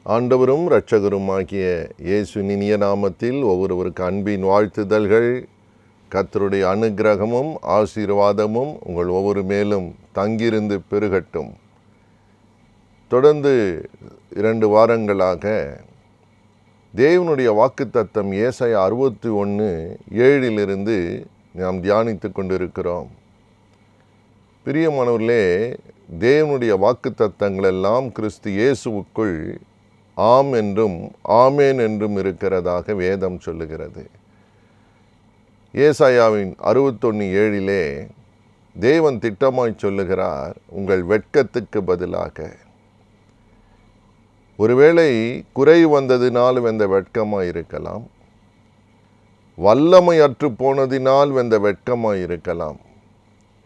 ஆண்டவரும் இரட்சகருமாகிய இயேசுவின் இனிய நாமத்தில் ஒவ்வொருவருக்கு அன்பின் வாழ்த்துதல்கள். கர்த்தருடைய அனுக்கிரகமும் ஆசீர்வாதமும் உங்கள் ஒவ்வொரு மேலும் தங்கியிருந்து பெருகட்டும். தொடர்ந்து 2 வாரங்களாக தேவனுடைய வாக்குத்தத்தம் ஏசாயா 61:7 நாம் தியானித்து கொண்டிருக்கிறோம். பிரியமானவர்களே, தேவனுடைய வாக்குத்தத்தங்கள் எல்லாம் கிறிஸ்து இயேசுவுக்குள் ஆம் என்றும் ஆமேன் என்றும் இருக்கிறதாக வேதம் சொல்லுகிறது. ஏசாயாவின் 61:7 தேவன் திட்டமாய் சொல்லுகிறார், உங்கள் வெட்கத்துக்கு பதிலாக. ஒருவேளை குறை வந்ததினால் வந்த வெட்கமாய் இருக்கலாம், வல்லமை அற்று போனதினால் வந்த வெட்கமாய் இருக்கலாம்.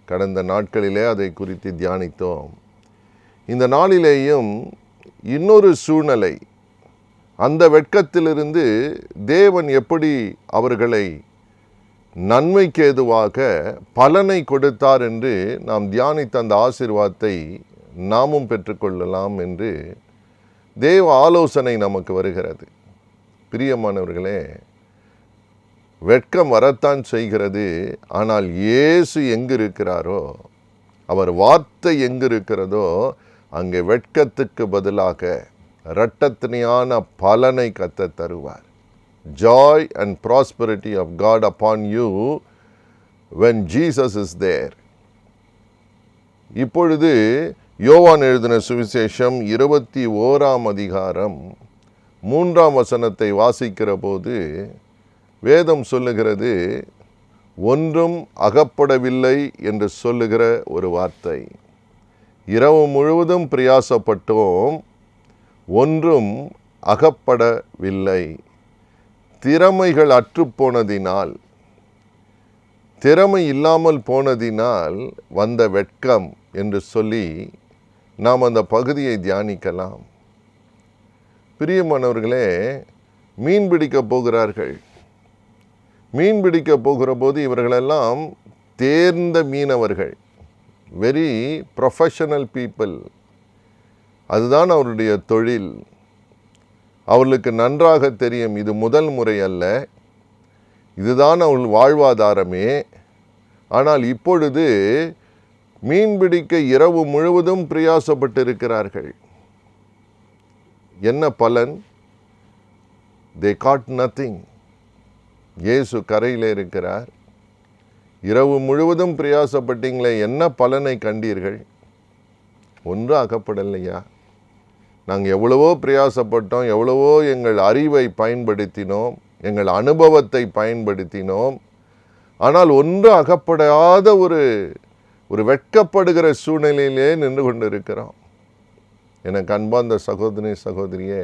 கடந்த நாட்களிலே அதை குறித்து தியானித்தோம். இந்த நாளிலேயும் இன்னொரு சூழ்நிலை, அந்த வெட்கத்திலிருந்து தேவன் எப்படி அவர்களை நன்மைக்கு ஏதுவாக பலனை கொடுத்தார் என்று நாம் தியானித்த அந்த ஆசீர்வாதத்தை நாமும் பெற்றுக்கொள்ளலாம் என்று தேவ ஆலோசனை நமக்கு வருகிறது. பிரியமானவர்களே, வெட்கம் வரத்தான் செய்கிறது. ஆனால் இயேசு எங்கு இருக்கிறாரோ, அவர் வார்த்தை எங்கு இருக்கிறதோ, அங்கே வெட்கத்துக்கு பதிலாக இரட்டத்தனையான பலனை கர்த்தர் தருவார். Joy and prosperity of God upon you when Jesus is there. இப்பொழுது யோவான் எழுதின சுவிசேஷம் 21 வாசிக்கிற போது வேதம் சொல்லுகிறது, ஒன்றும் அகப்படவில்லை என்று சொல்லுகிற ஒரு வார்த்தை. இரவு முழுவதும் பிரயாசப்பட்டோம், ஒன்றும் அகப்படவில்லை. திறமைகள் அற்றுப்போனதினால், திறமை இல்லாமல் போனதினால் வந்த வெட்கம் என்று சொல்லி நாம் அந்த பகுதியை தியானிக்கலாம். பிரியமானவர்களே, மீன் பிடிக்க போகிறார்கள். மீன் பிடிக்க போகிற போது இவர்களெல்லாம் தேர்ந்த மீனவர்கள், வெரி ப்ரொஃபஷனல் பீப்புள். அதுதான் அவருடைய தொழில். அவர்களுக்கு நன்றாக தெரியும், இது முதல் முறை அல்ல, இதுதான் அவர்கள் வாழ்வாதாரமே. ஆனால் இப்பொழுது மீன் பிடிக்க இரவு முழுவதும் பிரயாசப்பட்டிருக்கிறார்கள். என்ன பலன்? they caught nothing. இயேசு கரையில் இருக்கிறார். இரவு முழுவதும் பிரயாசப்பட்டீங்களே, என்ன பலனை கண்டீர்கள்? ஒன்றும் அகப்படலையா? நாங்கள் எவ்வளவோ பிரயாசப்பட்டோம், எவ்வளவோ எங்கள் அறிவை பயன்படுத்தினோம், எங்கள் அனுபவத்தை பயன்படுத்தினோம். ஆனால் ஒன்றும் அகப்படாத ஒரு வெட்கப்படுகிற சூழ்நிலையிலே நின்று கொண்டு இருக்கிறோம். எனக்கு அன்பார்ந்த சகோதரியே,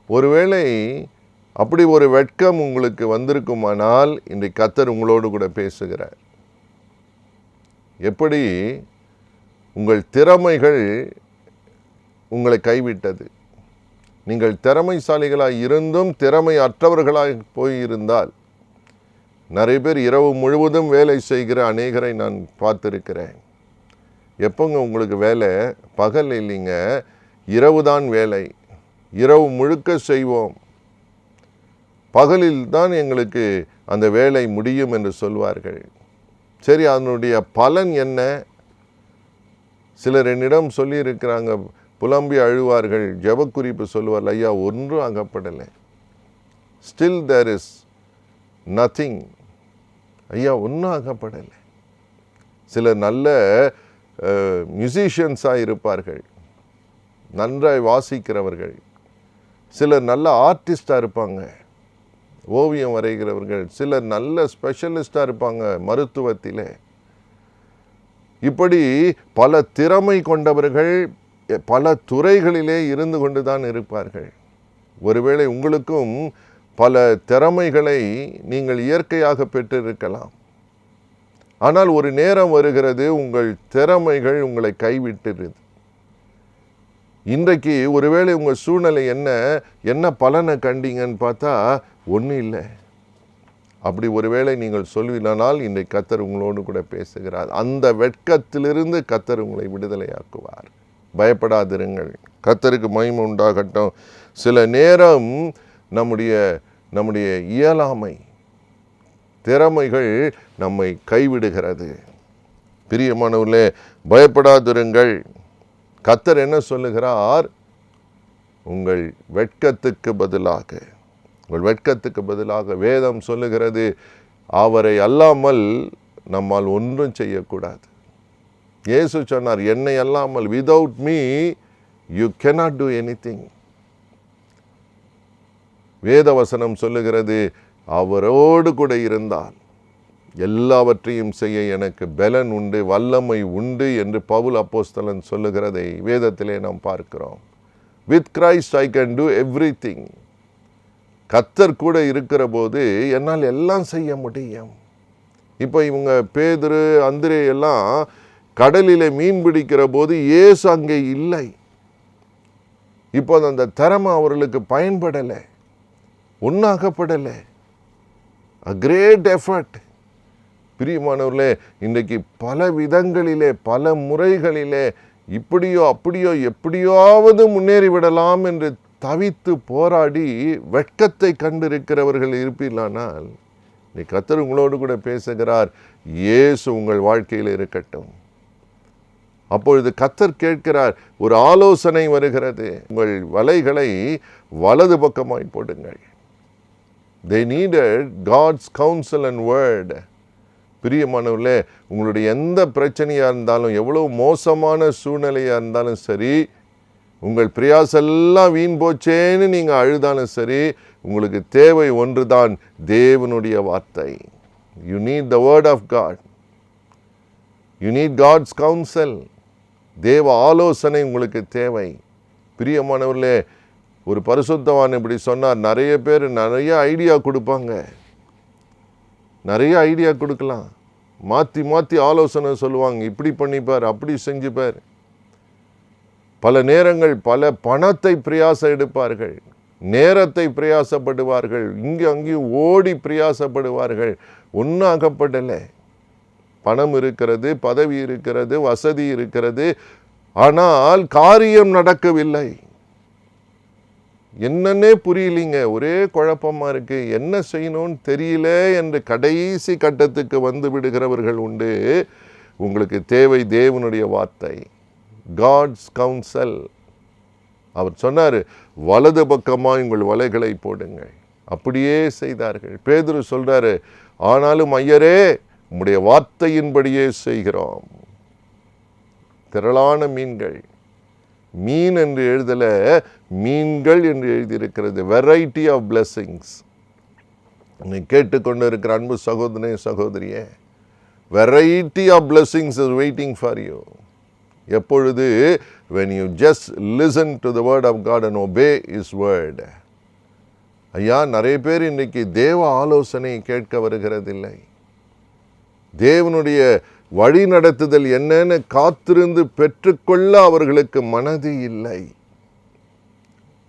ஒருவேளை அப்படி ஒரு வெட்கம் உங்களுக்கு வந்திருக்குமானால் இன்றைக்கு கர்த்தர் உங்களோடு கூட பேசுகிறார். எப்படி உங்கள் திறமைகள் உங்களை கைவிட்டது. நீங்கள் திறமைசாலிகளாய் இருந்தும் திறமை அற்றவர்களாய் போயிருந்தால், நிறைய பேர் இரவு முழுவதும் வேலை செய்கிற அநேகரை நான் பார்த்துருக்கிறேன். எப்போங்க உங்களுக்கு வேலை? பகல் இல்லைங்க, இரவு தான் வேலை. இரவு முழுக்க செய்வோம், பகலில் தான் எங்களுக்கு அந்த வேலை முடியும் என்று சொல்வார்கள். சரி, அதனுடைய பலன் என்ன? சிலர் என்னிடம் சொல்லியிருக்கிறாங்க, புலம்பி அழுவார்கள், ஜெபக்குறிப்பு சொல்லுவார்கள், ஐயா ஒன்றும் அகப்படலை, ஸ்டில் தேர் இஸ் நத்திங். ஐயா ஒன்றும் அகப்படலை. சிலர் நல்ல மியூசிஷியன்ஸாக இருப்பார்கள், நன்றாய் வாசிக்கிறவர்கள். சிலர் நல்ல ஆர்டிஸ்டாக இருப்பாங்க, ஓவியம் வரைகிறவர்கள். சிலர் நல்ல ஸ்பெஷலிஸ்டாக இருப்பாங்க மருத்துவத்திலே. இப்படி பல திறமை கொண்டவர்கள் பல துறைகளிலே இருந்து கொண்டு தான் இருப்பார்கள். ஒருவேளை உங்களுக்கும் பல திறமைகளை நீங்கள் இயற்கையாக பெற்றிருக்கலாம். ஆனால் ஒரு நேரம் வருகிறது, உங்கள் திறமைகள் உங்களை கைவிட்டுருது. இன்றைக்கு ஒருவேளை உங்கள் சூழ்நிலை என்ன பலனை கண்டீங்கன்னு பார்த்தா ஒன்றும் இல்லை. அப்படி ஒருவேளை நீங்கள் சொல்வீனால் இன்றைக்கு கர்த்தர் உங்களோடு கூட பேசுகிறார். அந்த வெட்கத்திலிருந்து கர்த்தர் உங்களை விடுதலையாக்குவார். பயப்படாதிருங்கள். கர்த்தருக்கு மகிமை உண்டாகட்டும். சில நேரம் நம்முடைய இயலாமை, திறமைகள் நம்மை கைவிடுகிறது. பிரியமானவர்களே, பயப்படாதிருங்கள். கர்த்தர் என்ன சொல்லுகிறார்? உங்கள் வெட்கத்துக்கு பதிலாக வேதம் சொல்லுகிறது, அவரை அல்லாமல் நம்மால் ஒன்றும் செய்யக்கூடாது. இயேசு சொன்னார், என்னை அல்லாமல், without me you cannot do anything. வேதவசனம் சொல்லுகிறது, அவரோடு கூட இருந்தால் எல்லாவற்றையும் செய்ய எனக்கு பலன் உண்டு, வல்லமை உண்டு என்று பவுல் அப்போஸ்தலன் சொல்லுகிறதை வேதத்திலே நாம் பார்க்கிறோம். With Christ I can do everything. கர்த்தர் கூட இருக்கிற போது என்னால் எல்லாம் செய்ய முடியும். இப்போ இவங்க பேதுரு, அந்திரே எல்லாம் கடலிலே மீன் பிடிக்கிற போது இயேசு அங்கே இல்லை. இப்போது அந்த திறமை அவர்களுக்கு பயன்படலை, ஒன்றாகப்படலை. a great effort. பிரியமானவர்களே, இன்றைக்கு பல விதங்களிலே, பல முறைகளிலே இப்படியோ அப்படியோ எப்படியாவது முன்னேறிவிடலாம் என்று தவித்து போராடி வெட்கத்தை கண்டிருக்கிறவர்கள் இருப்பீர்களானால், இன்னைக்கு கர்த்தர் உங்களோடு கூட பேசுகிறார், இயேசு உங்கள் வாழ்க்கையில் இருக்கட்டும். அப்பொழுது கர்த்தர் கேட்கிறார், ஒரு ஆலோசனை வருகிறது, உங்கள் வலைகளை வலது பக்கமாய் போடுங்கள். They needed God's counsel and word. பிரியமானவர்களே, உங்களுடைய எந்த பிரச்சனையாக இருந்தாலும், எவ்வளோ மோசமான சூழ்நிலையாக இருந்தாலும் சரி, உங்கள் பிரயாசெல்லாம் வீண் போச்சேன்னு நீங்கள் அழுதாலும் சரி, உங்களுக்கு தேவை ஒன்று தான், தேவனுடைய வார்த்தை. You need the word of God. You need God's counsel. தேவ ஆலோசனை உங்களுக்கு தேவை. பிரியமானவர்களே, ஒரு பரிசுத்தவான் இப்படி சொன்னார், நிறைய பேர் நிறைய ஐடியா கொடுப்பாங்க, நிறைய ஐடியா கொடுக்கலாம், மாற்றி மாற்றி ஆலோசனை சொல்லுவாங்க, இப்படி பண்ணிப்பார், அப்படி செஞ்சுப்பார். பல நேரங்கள் பல பணத்தை பிரயாசம் எடுப்பார்கள், நேரத்தை பிரயாசப்படுவார்கள், இங்கே அங்கேயும் ஓடி பிரயாசப்படுவார்கள், ஒன்றும் ஆகப்படலை. பணம் இருக்கிறது, பதவி இருக்கிறது, வசதி இருக்கிறது, ஆனால் காரியம் நடக்கவில்லை. என்னன்னே புரியலிங்க, ஒரே குழப்பமாக இருக்குது, என்ன செய்யணும்னு தெரியல என்று கடைசி கட்டத்துக்கு வந்து விடுகிறவர்கள் உண்டு. உங்களுக்கு தேவை தேவனுடைய வார்த்தை, காட்ஸ் கவுன்சல். அவர் சொன்னார், வலது பக்கமாக உங்கள் வலைகளை போடுங்கள். அப்படியே செய்தார்கள். பேதுரு சொல்கிறாரு, ஆனாலும் ஐயரே, உம்முடைய வார்த்தையின்படியே செய்கிறோம். திரளான மீன்கள், மீன் என்று எழுதல, மீன்கள் என்று எழுதியிருக்கிறது. Variety of blessings. நீ கேட்டுக்கொண்டு இருக்கிற அன்பு சகோதரனே, சகோதரியே, variety of blessings is waiting for you. எப்பொழுது? when you just listen to the word of God and obey his word. ஐயா, நிறைய பேர் இன்றைக்கி தேவ ஆலோசனை கேட்க வருகிறதில்லை. தேவனுடைய வழி நடத்துதல் என்னன்னு காத்திருந்து பெற்றுக்கொள்ள அவர்களுக்கு மனது இல்லை.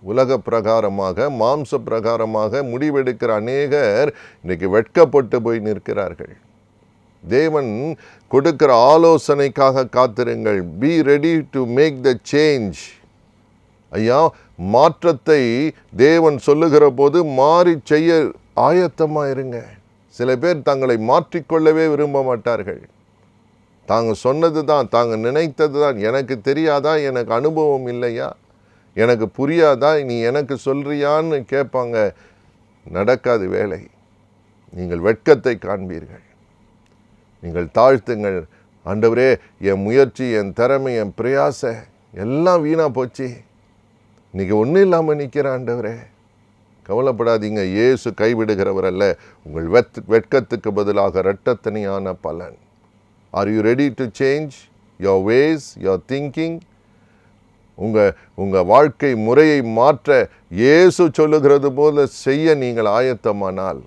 உலக பிரகாரமாக, மாம்ச பிரகாரமாக முடிவெடுக்கிற அநேகர் இன்றைக்கி வெட்கப்பட்டு போய் நிற்கிறார்கள். தேவன் கொடுக்கிற ஆலோசனைக்காக காத்திருங்கள். Be ready to make the change. ஐயா, மாற்றத்தை தேவன் சொல்லுகிற போது மாறி செய்ய ஆயத்தமாக இருங்க. சில பேர் தங்களை மாற்றிக்கொள்ளவே விரும்ப மாட்டார்கள். தாங்க சொன்னது தான், தாங்க நினைத்தது தான், எனக்கு தெரியாதா, எனக்கு அனுபவம் இல்லையா, எனக்கு புரியாதா, நீ எனக்கு சொல்றியான்னு கேட்பாங்க. நடக்காது வேலை. நீங்கள் வெட்கத்தை காண்பீர்கள். நீங்கள் தாழ்த்துங்கள். ஆண்டவரே, என் முயற்சி, என் திறமை, என் பிரயாச எல்லாம் வீணாக போச்சு, இன்றைக்கி ஒன்றும் இல்லாமல் நிற்கிறேன் ஆண்டவரே. கவலைப்படாதீங்க, இயேசு கைவிடுகிறவர் அல்ல. உங்கள் வெட்கத்துக்கு பதிலாக இரட்டத்தனையான பலன். Are you ready to change your ways, your thinking? உங்கள் வாழ்க்கை முறையை மாற்ற இயேசு சொல்லுகிறது போல செய்ய நீங்கள் ஆயத்தமானால்,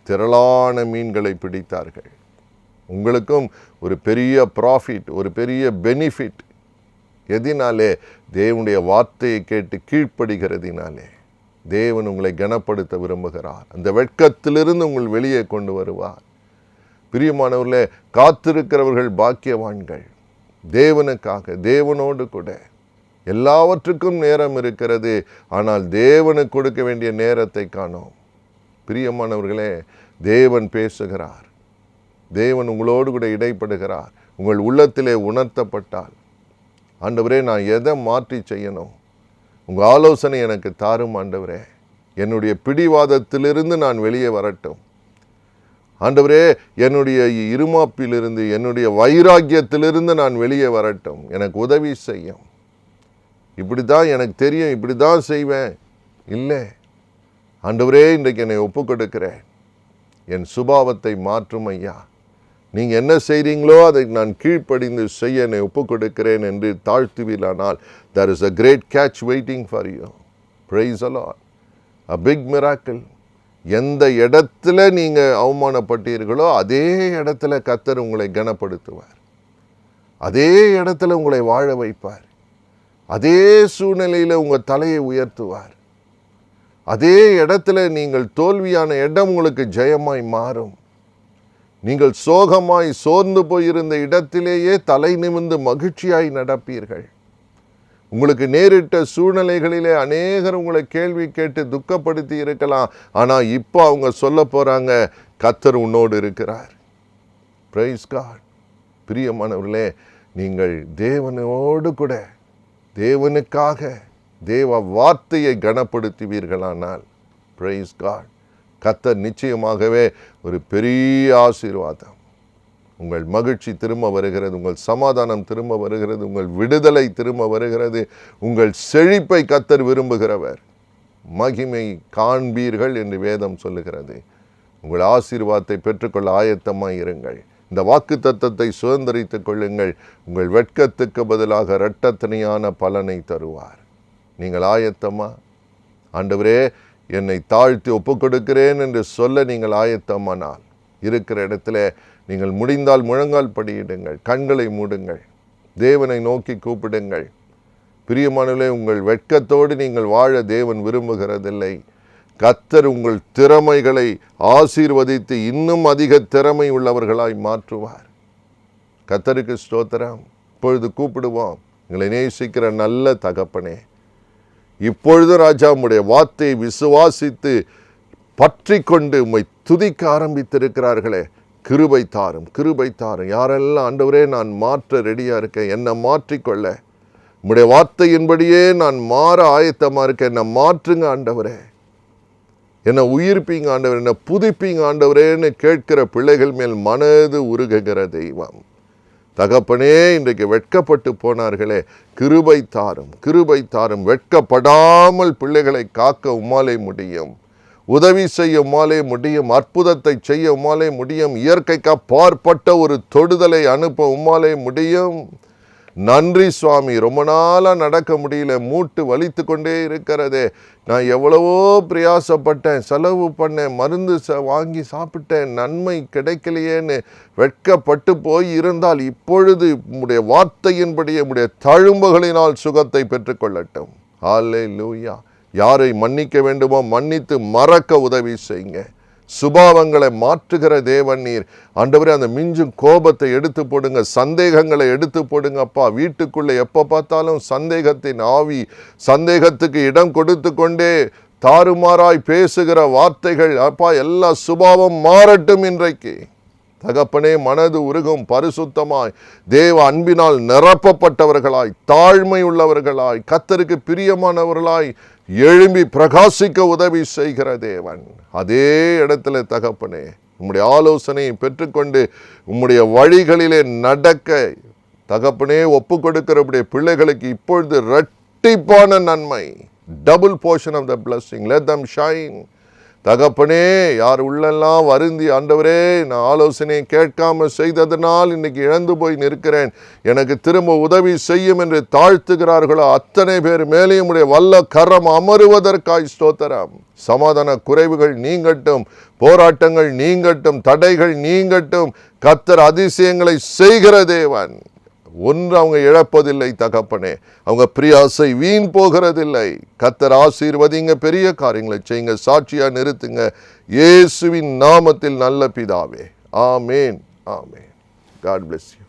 திரளான மீன்களை பிடித்தார்கள். உங்களுக்கும் ஒரு பெரிய ப்ராஃபிட், ஒரு பெரிய பெனிஃபிட். எதினாலே? தேவனுடைய வார்த்தையை கேட்டு கீழ்ப்படுகிறதினாலே. தேவன் உங்களை கனப்படுத்த விரும்புகிறார். அந்த வெட்கத்திலிருந்து உங்கள் வெளியே கொண்டு வருவார். பிரியமானவர்களே, காத்திருக்கிறவர்கள் பாக்கியவான்கள். தேவனுக்காக, தேவனோடு கூட எல்லாவற்றுக்கும் நேரம் இருக்கிறது. ஆனால் தேவனுக்கு கொடுக்க வேண்டிய நேரத்தை காணோம். பிரியமானவர்களே, தேவன் பேசுகிறார். தேவன் உங்களோடு கூட இடைப்படுகிறார். உங்கள் உள்ளத்திலே உணர்த்தப்பட்டால், ஆண்டவரே நான் எதை மாற்றி செய்யணும், உங்கள் ஆலோசனை எனக்கு தாரும் ஆண்டவரே. என்னுடைய பிடிவாதத்திலிருந்து நான் வெளியே வரட்டும் ஆண்டவரே. என்னுடைய இருமாப்பிலிருந்து, என்னுடைய வைராக்கியத்திலிருந்து நான் வெளியே வரட்டும். எனக்கு உதவி செய்யும். இப்படி தான் எனக்கு தெரியும், இப்படி தான் செய்வேன் இல்லை ஆண்டவரே, இன்றைக்கு என்னை ஒப்பு கொடுக்கிறேன். என் சுபாவத்தை மாற்றும் ஐயா. நீங்கள் என்ன செய்கிறீங்களோ அதை நான் கீழ்ப்படிந்து செய்ய என்னை ஒப்பு கொடுக்கிறேன் என்று தாழ்த்துவீர்களானால், there is a great catch waiting for you. Praise the Lord. A big miracle. எந்த இடத்துல நீங்கள் அவமானப்பட்டீர்களோ அதே இடத்துல கர்த்தர் உங்களை கனப்படுத்துவார். அதே இடத்துல உங்களை வாழ வைப்பார். அதே சூழ்நிலையில் உங்கள் தலையை உயர்த்துவார். அதே இடத்துல நீங்கள் தோல்வியான இடம் உங்களுக்கு ஜெயமாய் மாறும். நீங்கள் சோகமாய் சோர்ந்து போயிருந்த இடத்திலேயே தலை நிமிர்ந்து மகிழ்ச்சியாய் நடப்பீர்கள். உங்களுக்கு நேரிட்ட சூழ்நிலைகளிலே அநேகர் உங்களை கேள்வி கேட்டு துக்கப்படுத்தி இருக்கலாம். ஆனால் இப்போ அவங்க சொல்ல போகிறாங்க, கர்த்தர் உன்னோடு இருக்கிறார். Praise God. பிரியமானவர்களே, நீங்கள் தேவனோடு கூட தேவனுக்காக தேவ வார்த்தையை கனப்படுத்துவீர்களானால், பிரைஸ் காட், கர்த்தர் நிச்சயமாகவே ஒரு பெரிய ஆசீர்வாதம். உங்கள் மகிழ்ச்சி திரும்ப வருகிறது, உங்கள் சமாதானம் திரும்ப வருகிறது, உங்கள் விடுதலை திரும்ப வருகிறது. உங்கள் செழிப்பை கர்த்தர் விரும்புகிறவர். மகிமை காண்பீர்கள் என்று வேதம் சொல்லுகிறது. உங்கள் ஆசீர்வாதத்தை பெற்றுக்கொள்ள ஆயத்தமாய் இருங்கள். இந்த வாக்கு தத்தத்தை சுதந்திரித்துக் கொள்ளுங்கள். உங்கள் வெட்கத்துக்கு பதிலாக இரட்டத்தனையான பலனை தருவார். நீங்கள் ஆயத்தமா? ஆண்டவரே, என்னை தாழ்த்தி ஒப்புக் கொடுக்கிறேன் என்று சொல்ல நீங்கள் ஆயத்தமானால், இருக்கிற இடத்துல நீங்கள் முடிந்தால் முழங்கால் படியிடுங்கள், கண்களை மூடுங்கள், தேவனை நோக்கி கூப்பிடுங்கள். பிரியமானவர்களே, உங்கள் வெட்கத்தோடு நீங்கள் வாழ தேவன் விரும்புகிறதில்லை. கர்த்தர் உங்கள் திறமைகளை ஆசீர்வதித்து இன்னும் அதிக திறமை உள்ளவர்களாய் மாற்றுவார். கர்த்தருக்கு ஸ்தோத்திரம். இப்பொழுது கூப்பிடுவோம். எங்களை நேசிக்கிற நல்ல தகப்பனே, இப்பொழுது ராஜா உம்முடைய வார்த்தையை விசுவாசித்து பற்றி கொண்டு உம்மை துதிக்க ஆரம்பித்திருக்கிறார்களே, கிருபை தாரும், கிருபை தாரும். யாரெல்லாம் ஆண்டவரே நான் மாற்ற ரெடியாக இருக்கேன், என்னை மாற்றிக்கொள்ள உம்முடைய வார்த்தையின்படியே நான் மாற ஆயத்தமாக இருக்கேன், என்னை மாற்றுங்க ஆண்டவரே, என்னை உயிர்ப்பீங்க ஆண்டவரே, என்னை புதுப்பீங்க ஆண்டவரேன்னு கேட்கிற பிள்ளைகள் மேல் மனது உருகுகிற தெய்வம் தகப்பனே, இன்றைக்கு வெட்கப்பட்டு போனார்களே, கிருபை தாரும், கிருபை தாரும். வெட்கப்படாமல் பிள்ளைகளை காக்க உம்மாலே முடியும், உதவி செய்ய உம்மாலே முடியும், அற்புதத்தை செய்ய உம்மாலே முடியும், இயற்கைக்கு அப்பாற்பட்ட ஒரு தொடுதலை அனுப்ப உம்மாலே முடியும். நன்றி சுவாமி. ரொம்ப நாளாக நடக்க முடியல, மூட்டு வலித்து கொண்டே இருக்கிறதே. நான் எவ்வளவோ பிரயாசப்பட்டேன், செலவு பண்ணேன், மருந்து வாங்கி சாப்பிட்டேன், நன்மை கிடைக்கலையேன்னு வெட்கப்பட்டு போய் இருந்தால், இப்பொழுது உம்முடைய வார்த்தையின்படியே உம்முடைய தழும்புகளினால் சுகத்தை பெற்றுக்கொள்ளட்டும். ஹல்லேலூயா. யாரை மன்னிக்க வேண்டுமோ மன்னித்து மறக்க உதவி செய்யுங்க. சுபாவங்களை மாற்றுகிற தேவன் நீர் ஆண்டவரே. அந்த மிஞ்சும் கோபத்தை எடுத்து போடுங்க, சந்தேகங்களை எடுத்து போடுங்க அப்பா. வீட்டுக்குள்ளே எப்போ பார்த்தாலும் சந்தேகத்தின் ஆவி, சந்தேகத்துக்கு இடம் கொடுத்து கொண்டே தாறுமாறாய் பேசுகிற வார்த்தைகள் அப்பா, எல்லா சுபாவம் மாறட்டும் இன்றைக்கு தகப்பனே. மனது உருகும் பரிசுத்தமாய் தேவ அன்பினால் நிரப்பப்பட்டவர்களாய், தாழ்மை உள்ளவர்களாய், கர்த்தருக்கு பிரியமானவர்களாய் எழும்பி பிரகாசிக்க உதவி செய்கிற தேவன். அதே இடத்துல தகப்பனே, உம்முடைய ஆலோசனையை பெற்றுக்கொண்டு உம்முடைய வழிகளிலே நடக்க தகப்பனே ஒப்பு கொடுக்கிறபடிய பிள்ளைகளுக்கு இப்பொழுது இரட்டிப்பான நன்மை, double portion of the blessing, let them shine. தகப்பனே, யார் உள்ளெல்லாம் வருந்தி ஆண்டவரே நான் ஆலோசனையை கேட்காம செய்ததனால் இன்னைக்கு இழந்து போய் நிற்கிறேன், எனக்கு திரும்ப உதவி செய்யும் என்று தாழ்த்துகிறார்களோ அத்தனை பேர் மேலேயும் உடைய வல்ல கரம் அமருவதற்காய் ஸ்தோத்திரம். சமாதான குறைவுகள் நீங்கட்டும், போராட்டங்கள் நீங்கட்டும், தடைகள் நீங்கட்டும். கர்த்தர் அதிசயங்களை செய்கிற தேவன். ஒன்று அவங்க இழப்பதில்லை தகப்பனே, அவங்க பிரியாசை வீண் போகிறதில்லை. கர்த்தர் ஆசீர்வதிங்க, பெரிய காரியங்களை செய்யுங்க, சாட்சியா நிறுத்துங்க. இயேசுவின் நாமத்தில் நல்ல பிதாவே, ஆமேன், ஆமேன். God bless you.